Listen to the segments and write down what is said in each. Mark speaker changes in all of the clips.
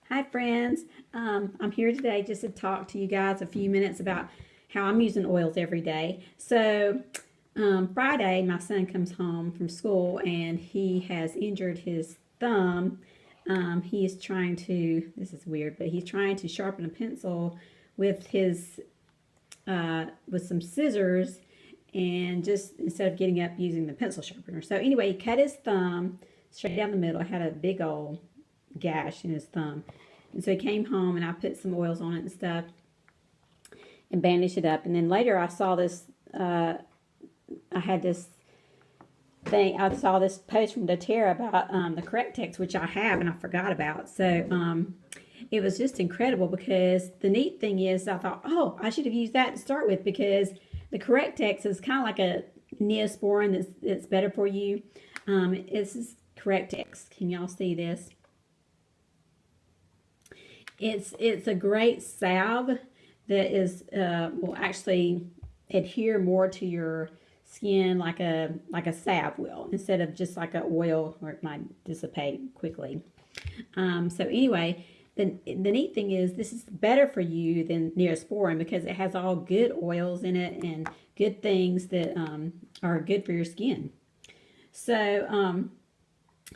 Speaker 1: Hi, friends. I'm here today just to talk to you guys a few minutes about how I'm using oils every day. Friday, my son comes home from school and he has injured his thumb. He is trying to, this is weird, but he's trying to sharpen a pencil with with some scissors, and just instead of getting up using the pencil sharpener. So anyway, he cut his thumb straight down the middle. Had a big old gash in his thumb. And so he came home and I put some oils on it and stuff and bandaged it up. And then later I saw this, I had this thing, I saw this post from doTERRA about the Correct-Tex, which I have and I forgot about. It was just incredible, because the neat thing is I thought, oh, I should have used that to start with, because the Correct-Tex is kind of like a Neosporin that's better for you. This is Correct-Tex. Can y'all see this? It's a great salve that is will actually adhere more to your skin like a salve will, instead of just like an oil where it might dissipate quickly. So anyway, the neat thing is this is better for you than Neosporin, because it has all good oils in it and good things that are good for your skin.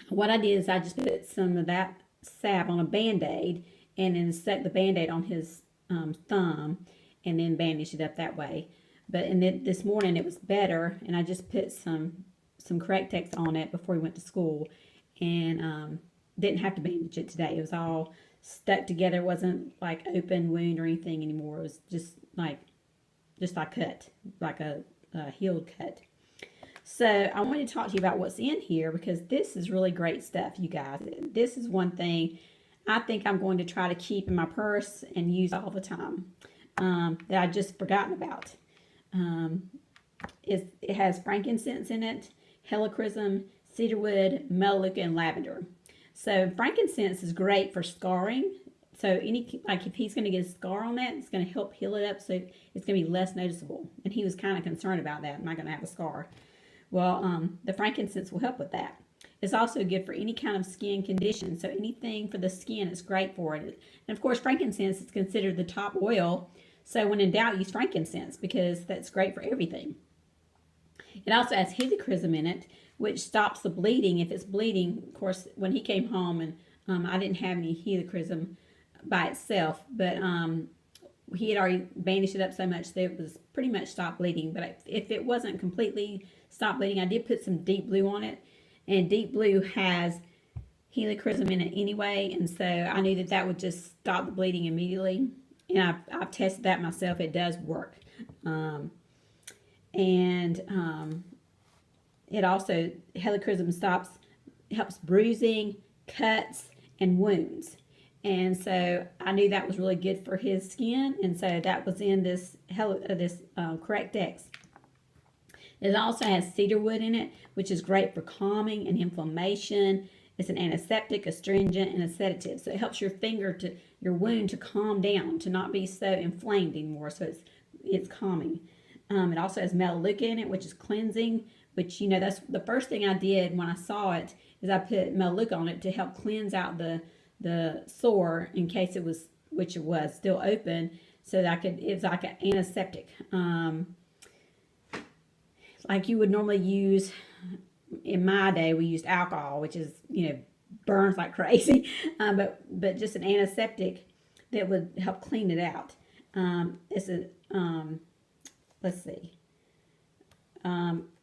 Speaker 1: What I did is I just put some of that salve on a Band-Aid, and then stuck the Band-Aid on his thumb, and then bandaged it up that way. But this morning it was better, and I just put some Correct-Tex on it before he went to school, and didn't have to bandage it today. It was all stuck together. It wasn't like open wound or anything anymore. It was just like cut, like a healed cut. So I wanted to talk to you about what's in here, because this is really great stuff, you guys. This is one thing I think I'm going to try to keep in my purse and use all the time, that I just forgotten about. It has frankincense in it, helichrysum, cedarwood, melaleuca, and lavender. So frankincense is great for scarring. So if he's going to get a scar on that, it's going to help heal it up, so it's going to be less noticeable. And he was kind of concerned about that. Am I going to have a scar? Well, the frankincense will help with that. It's also good for any kind of skin condition. So anything for the skin, it's great for it. And of course, frankincense is considered the top oil. So when in doubt, use frankincense, because that's great for everything. It also has helichrysum in it, which stops the bleeding. If it's bleeding, of course, when he came home, and I didn't have any helichrysum by itself, but he had already bandaged it up so much that it was pretty much stopped bleeding. But if it wasn't completely stopped bleeding, I did put some Deep Blue on it. And Deep Blue has helichrysum in it anyway, and so I knew that would just stop the bleeding immediately. And I've tested that myself. It does work. It also, helichrysum helps bruising, cuts, and wounds. And so I knew that was really good for his skin, and so that was in this Correct-Tex. It also has cedarwood in it, which is great for calming and inflammation. It's an antiseptic, astringent, and a sedative. So it helps your wound to calm down, to not be so inflamed anymore. So it's calming. It also has melaleuca in it, which is cleansing. Which, that's the first thing I did when I saw it, is I put melaleuca on it to help cleanse out the sore, in case it was, which it was, still open, so that it was like an antiseptic. Like you would normally use, in my day, we used alcohol, which is, burns like crazy, but just an antiseptic that would help clean it out. Let's see.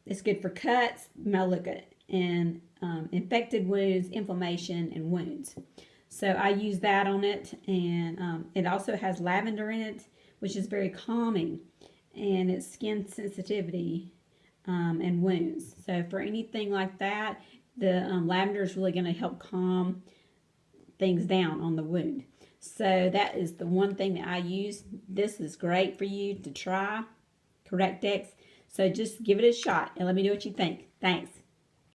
Speaker 1: It's good for cuts, melaleuca, and infected wounds, inflammation, and wounds. So I use that on it, and it also has lavender in it, which is very calming, and it's skin sensitivity and wounds. So for anything like that, the lavender is really going to help calm things down on the wound. So that is the one thing that I use. This is great for you to try, Correct-Tex. So just give it a shot and let me know what you think. Thanks.